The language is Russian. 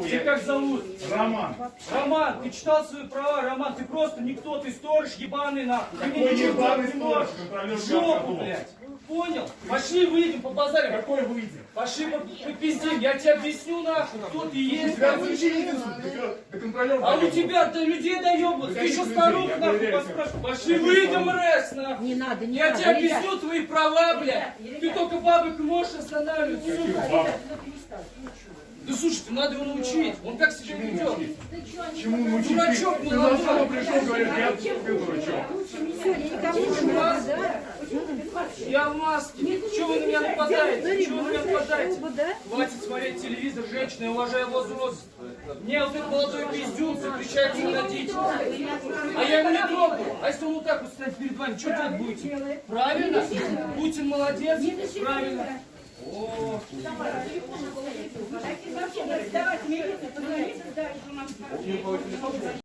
Тебя как зовут? Роман. Роман, ты читал свои права, Роман, ты просто никто, ты сторож ебаный нахуй. Ты мне Какой ничего ебаный делать не можешь. сторож? В жопу, блядь. Понял? Пошли выйдем, побазарим. Какой выйдем? Пошли попиздим, я тебе объясню нахуй, кто ты есть. Тебя вообще до контролера. А у тебя-то людей доебывают, ты еще старух нахуй поспрашиваешь. Пошли выйдем, Рэс, нахуй. Не надо, не Я надо. тебе объясню твои права, блядь. Ты только бабок можешь останавливать, сука. Да слушайте, надо его научить. Он как себя ведет? Чему научить? Дурачок Ты на молодой. школу пришел, говорит, ты дурачок. Я в маске. Чего вы на меня нападаете? Чего вы на меня нападаете? Хватит смотреть телевизор, женщина, я уважаю возраст. Мне вот этот молодой пиздюк запрещает ходить. А я его не трогаю. А если он вот так вот стоит перед вами, что делать будете? Правильно? Путин молодец? Правильно. О, Давайте, давайте, давайте,